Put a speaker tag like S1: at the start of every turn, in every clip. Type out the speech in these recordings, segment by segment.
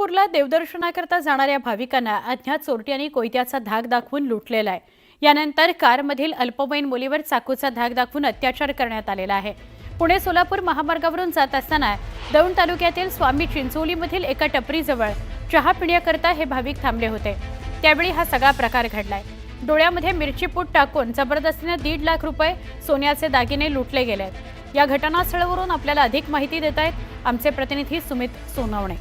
S1: पंढरपूरला देवदर्शनाकरता जाणाऱ्या भाविकांना अज्ञात चोरट्यांनी कोयत्याचा धाक दाखवून लुटलेला आहे। यानंतर कारमधील अल्पवयीन मुलीवर चाकूचा धाक दाखवून अत्याचार करण्यात आलेला आहे। पुणे सोलापूर महामार्गावरून जात असताना दौंड तालुक्यातील स्वामी चिंचोलीमधील एका टपरीजवळ चहा पिण्याकरता हे भाविक थांबले होते। त्यावेळी हा सगळा प्रकार घडलाय। डोळ्यामध्ये मिरची पूड टाकून जबरदस्तीने 1.5 लाख रुपये सोन्याचे दागिने लुटले गेलेत। या घटनास्थळावरून आपल्याला अधिक माहिती देत आहेत आमचे प्रतिनिधी सुमित सोनवणे।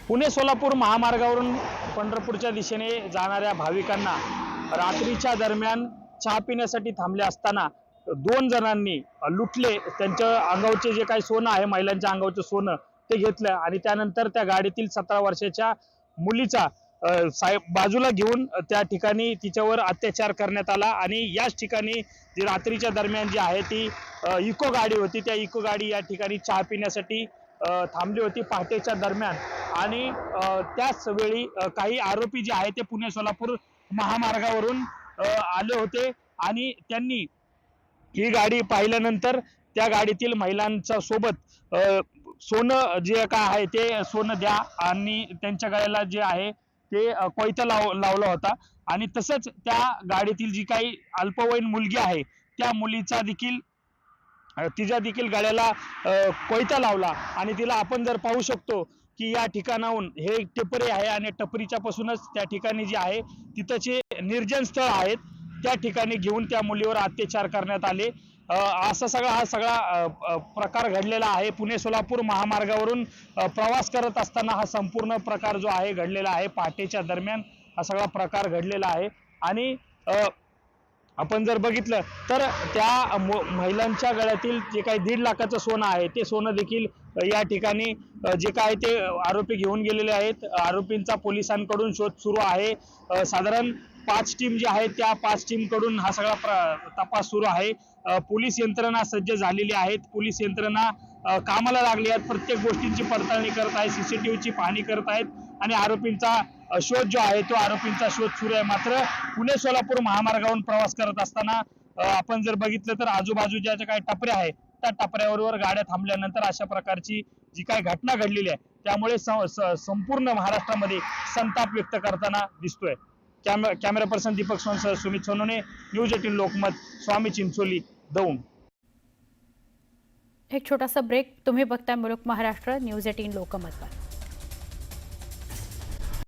S2: पुणे सोलापूर महामार्गावरून पंढरपूरच्या दिशेने जाणाऱ्या भाविकांना रात्रीच्या दरम्यान चहा पिण्यासाठी थांबले असताना 2 जणांनी लुटले। त्यांच्या अंगावरचे जे काही सोनं आहे, महिलांच्या अंगावरचे सोनं ते घेतलं आणि त्यानंतर त्या गाडीतील 17 वर्षाच्या मुलीचा बाजूला घेऊन त्या ठिकाणी तिच्यावर अत्याचार करण्यात आला। आणि याच ठिकाणी जी रात्रीच्या दरम्यान जी आहे ती इको गाडी होती, त्या इको गाडी या ठिकाणी चहा पिण्यासाठी थांबली होती पहाटेच्या दरम्यान। आणि त्याच वेळी काही आरोपी जे आहे ते पुणे सोलापूर महामार्गावरून आले होते आणि त्यांनी ही गाडी पाहिल्यानंतर त्या गाडीतील महिलांच्या सोबत सोनं जे काय आहे ते सोनं द्या आणि त्यांच्या गळ्याला जे आहे ते कोयता लावला होता। आणि तसंच त्या गाडीतील जी काही अल्पवयीन मुलगी आहे त्या मुलीचा देखील तिच्या देखील गळ्याला कोयता लावला। आणि तिला आपण जर पाहू शकतो की या ठिकाणाहून हे टपरी आहे आणि टपरीच्या पासूनच त्या ठिकाणी जे आहे तिथंचे निर्जन स्थळ आहेत, त्या ठिकाणी घेऊन त्या मुलीवर अत्याचार करण्यात आले। असा हा सगळा प्रकार घडलेला आहे। पुणे सोलापूर महामार्गावरून प्रवास करत असताना हा संपूर्ण प्रकार जो आहे घडलेला आहे। पहाटेच्या दरम्यान हा सगळा प्रकार घडलेला आहे। आणि आपण जर बघितलं तर त्या महिलांच्या गळ्यातील जे काही 1.5 लाखाचं सोनं आहे ते सोनं देखील या ठिकाणी जे काय ते आरोपी घेऊन गेलेले आहेत। आरोपींचा पोलिसांकडून शोध सुरू आहे। साधारण 5 टीम जी आहेत त्या 5 टीम कडून हा सगळा तपास सुरू आहे। पोलीस यंत्रणा सज्ज झालेली आहेत, पोलीस यंत्रणा कामाला लागली आहेत, प्रत्येक गोष्टींची पडताळणी करत आहेत, सीसीटीव्हीची पाहणी करत आहेत आणि आरोपींचा शोध जो आहे तो आरोपींचा शोध सुरू आहे। मात्र पुणे सोलापूर महामार्गावरून प्रवास करत असताना आपण जर बघितलं तर आजूबाजूच्या ज्या काही टपऱ्या आहेत त्या टपऱ्यावर गाड्या थांबल्यानंतर अशा प्रकारची जी काही घटना घडलेली आहे त्यामुळे संपूर्ण महाराष्ट्रामध्ये संताप व्यक्त करताना दिसतोय। कॅमेरा पर्सन दीपक सोनसह सुमित सोनवणे, न्यूज 18 लोकमत, स्वामी चिंचोली, दौंड।
S1: एक छोटासा ब्रेक। तुम्ही बघताय मुलुक महाराष्ट्र न्यूज 18 लोकमत।